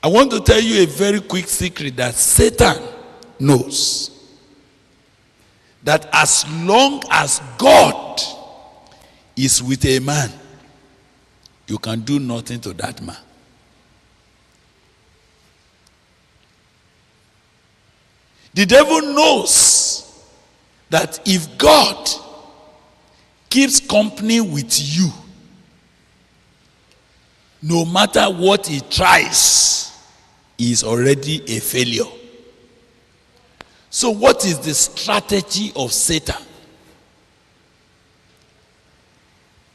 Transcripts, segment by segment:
I want to tell you a very quick secret that Satan knows. That as long as God is with a man, you can do nothing to that man. The devil knows that if God keeps company with you, no matter what he tries, he is already a failure. So what is the strategy of Satan?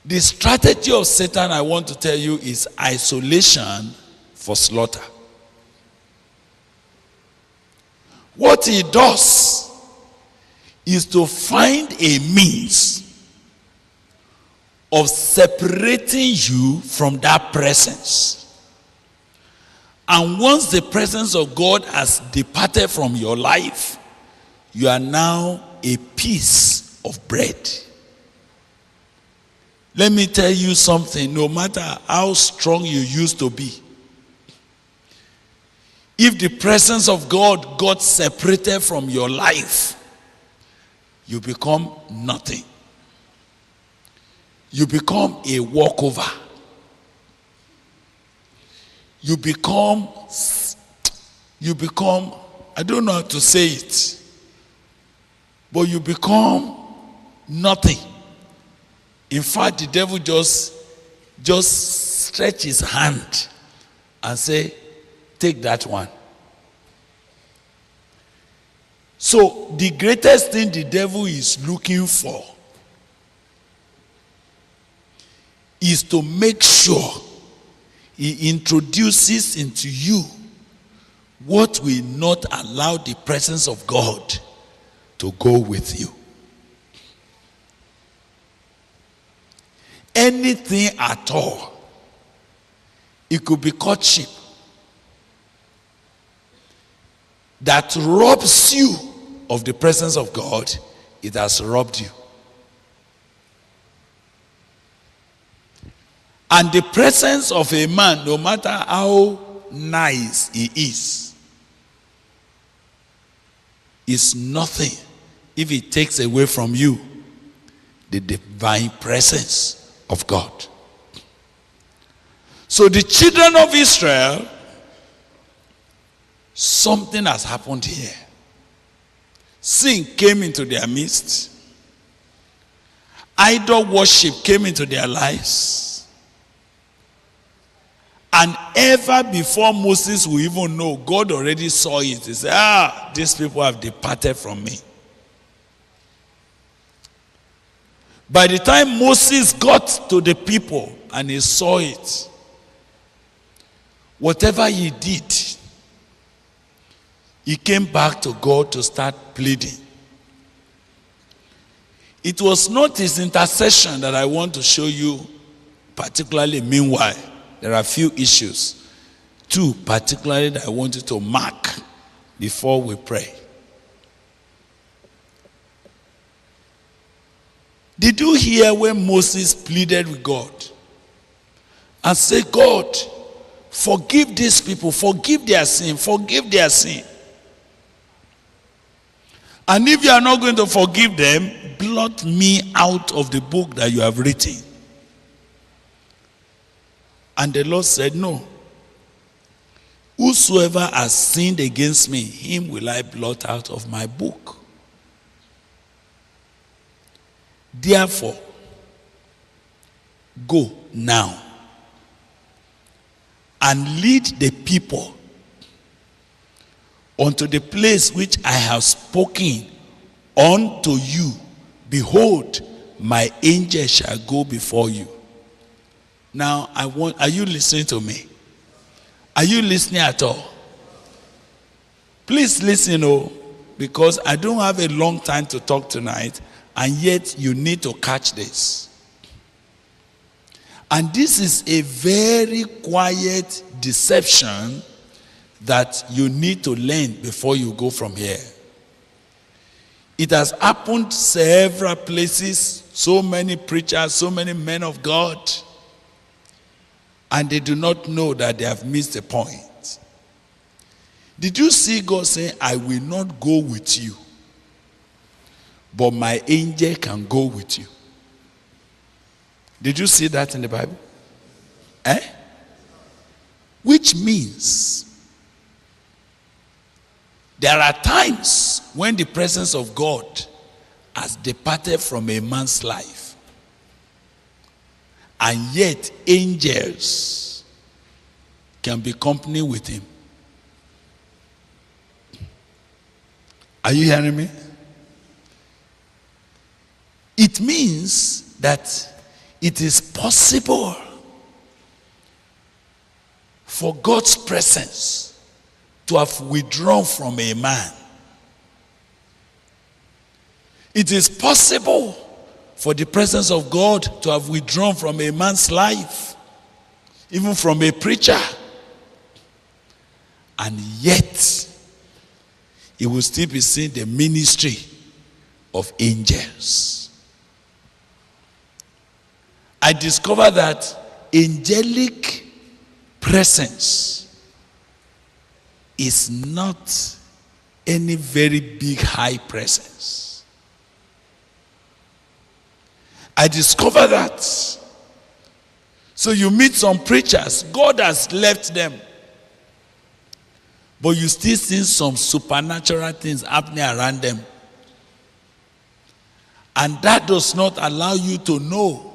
The strategy of Satan, I want to tell you, is isolation for slaughter. What he does is to find a means of separating you from that presence. And once the presence of God has departed from your life, you are now a piece of bread. Let me tell you something, no matter how strong you used to be, if the presence of God got separated from your life, you become nothing. You become a walkover. You become, I don't know how to say it, but you become nothing. In fact, the devil just stretch his hand and say, take that one. So the greatest thing the devil is looking for is to make sure he introduces into you what will not allow the presence of God to go with you. Anything at all. It could be courtship that robs you of the presence of God. It has robbed you. And the presence of a man, no matter how nice he is nothing if it takes away from you the divine presence of God. So the children of Israel, something has happened here. Sin came into their midst. Idol worship came into their lives. And ever before Moses will even know, God already saw it. He said, these people have departed from me. By the time Moses got to the people and he saw it, whatever he did, he came back to God to start pleading. It was not his intercession that I want to show you, particularly meanwhile. There are a few issues. Two particularly that I want you to mark before we pray. Did you hear when Moses pleaded with God and said, God, forgive these people, forgive their sin, forgive their sin. And if you are not going to forgive them, blot me out of the book that you have written. And the Lord said, no. Whosoever has sinned against me, him will I blot out of my book. Therefore, go now and lead the people unto the place which I have spoken unto you. Behold, my angel shall go before you. Now, are you listening to me? Are you listening at all? Please listen, because I don't have a long time to talk tonight, and yet you need to catch this. And this is a very quiet deception that you need to learn before you go from here. It has happened several places, so many preachers, so many men of God, and they do not know that they have missed the point. Did you see God saying, I will not go with you, but my angel can go with you? Did you see that in the Bible? Which means there are times when the presence of God has departed from a man's life, and yet angels can be company with him. Are you hearing me? It means that it is possible for God's presence to have withdrawn from a man. It is possible for the presence of God to have withdrawn from a man's life, even from a preacher, and yet he will still be seeing the ministry of angels. I discovered that angelic presence is not any very big high presence. I discovered that. So you meet some preachers, God has left them, but you still see some supernatural things happening around them. And that does not allow you to know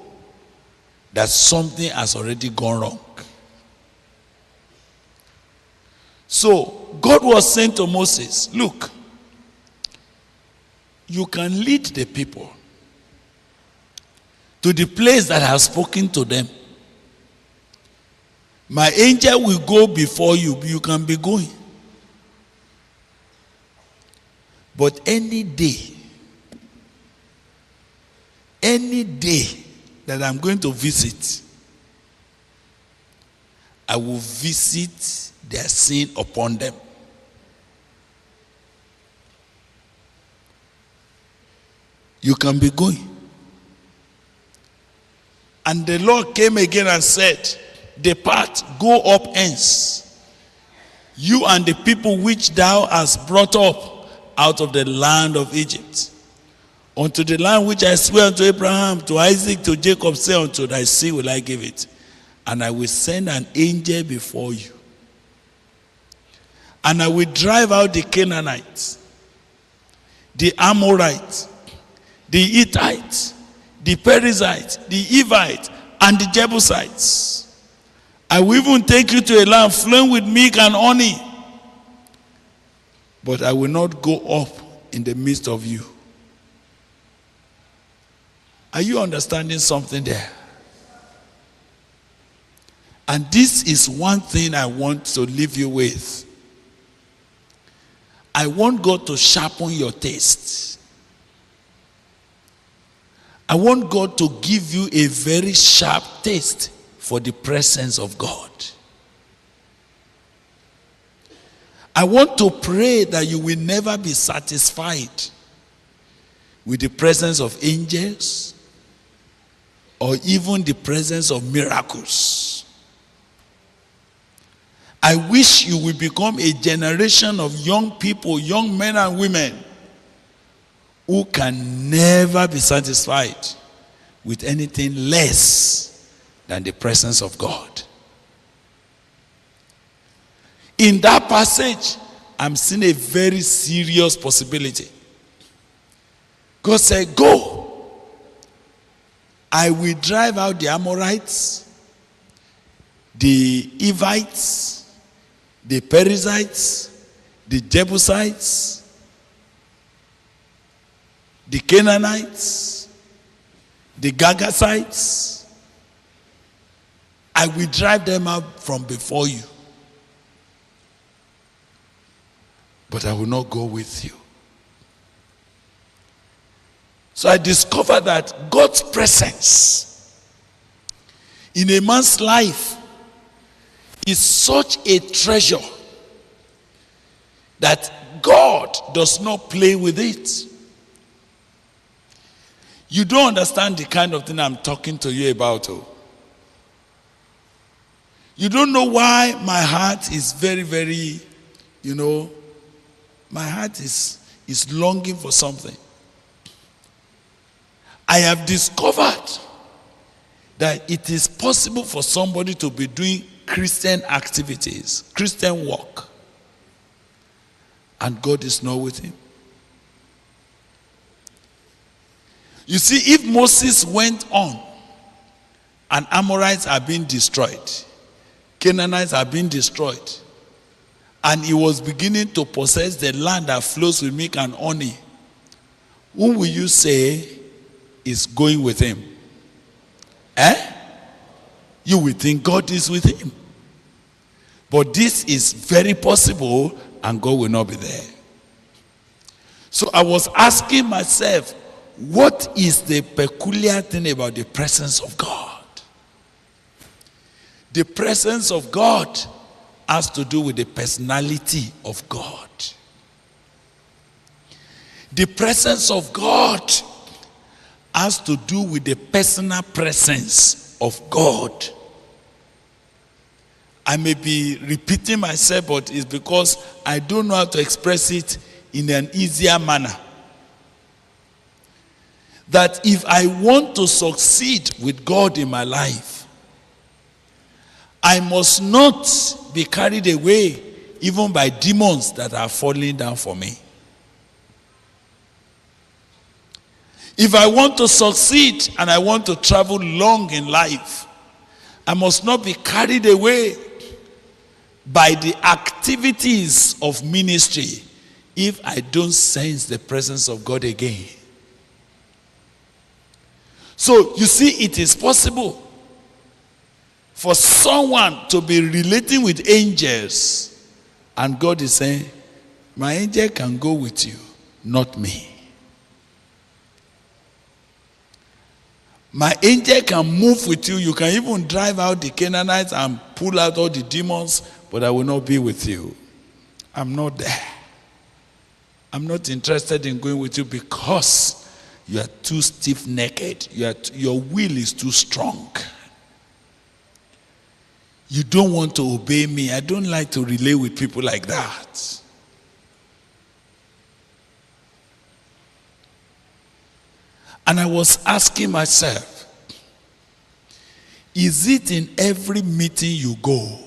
that something has already gone wrong. So God was saying to Moses, look, you can lead the people to the place that I have spoken to them. My angel will go before you, you can be going. But any day that I'm going to visit, I will visit their sin upon them. You can be going. And the Lord came again and said, depart, go up hence, you and the people which thou hast brought up out of the land of Egypt, unto the land which I swear unto Abraham, to Isaac, to Jacob, say, unto thy seed will I give it. And I will send an angel before you. And I will drive out the Canaanites, the Amorites, the Hittites, the Perizzites, the Hivites, and the Jebusites. I will even take you to a land flowing with milk and honey. But I will not go up in the midst of you. Are you understanding something there? And this is one thing I want to leave you with. I want God to sharpen your taste. I want God to give you a very sharp taste for the presence of God. I want to pray that you will never be satisfied with the presence of angels or even the presence of miracles. I wish you will become a generation of young people, young men and women, who can never be satisfied with anything less than the presence of God. In that passage, I'm seeing a very serious possibility. God said, go. I will drive out the Amorites, the Hivites, the Perizzites, the Jebusites, the Canaanites, the Girgashites. I will drive them out from before you. But I will not go with you. So I discovered that God's presence in a man's life is such a treasure that God does not play with it. You don't understand the kind of thing I'm talking to you about. Oh. You don't know why my heart is very, very my heart is longing for something. I have discovered that it is possible for somebody to be doing Christian activities, Christian work, and God is not with him. You see, if Moses went on and Amorites are being destroyed, Canaanites are being destroyed, and he was beginning to possess the land that flows with milk and honey, who will you say is going with him? You will think God is with him. But this is very possible, and God will not be there. So I was asking myself, what is the peculiar thing about the presence of God? The presence of God has to do with the personality of God. The presence of God has to do with the personal presence of God. I may be repeating myself, but it's because I don't know how to express it in an easier manner. That if I want to succeed with God in my life, I must not be carried away even by demons that are falling down for me. If I want to succeed and I want to travel long in life, I must not be carried away by the activities of ministry if I don't sense the presence of God again. So, you see, it is possible for someone to be relating with angels, and God is saying, my angel can go with you, not me. My angel can move with you. You can even drive out the Canaanites and pull out all the demons, but I will not be with you. I'm not there. I'm not interested in going with you because you are too stiff-necked. Your will is too strong. You don't want to obey me. I don't like to relate with people like that. And I was asking myself, is it in every meeting you go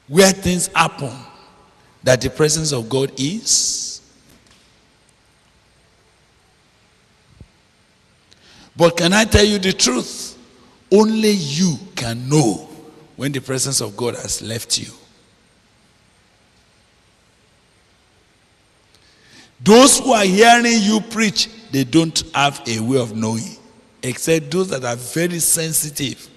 where things happen that the presence of God is? But can I tell you the truth? Only you can know when the presence of God has left you. Those who are hearing you preach, they don't have a way of knowing, except those that are very sensitive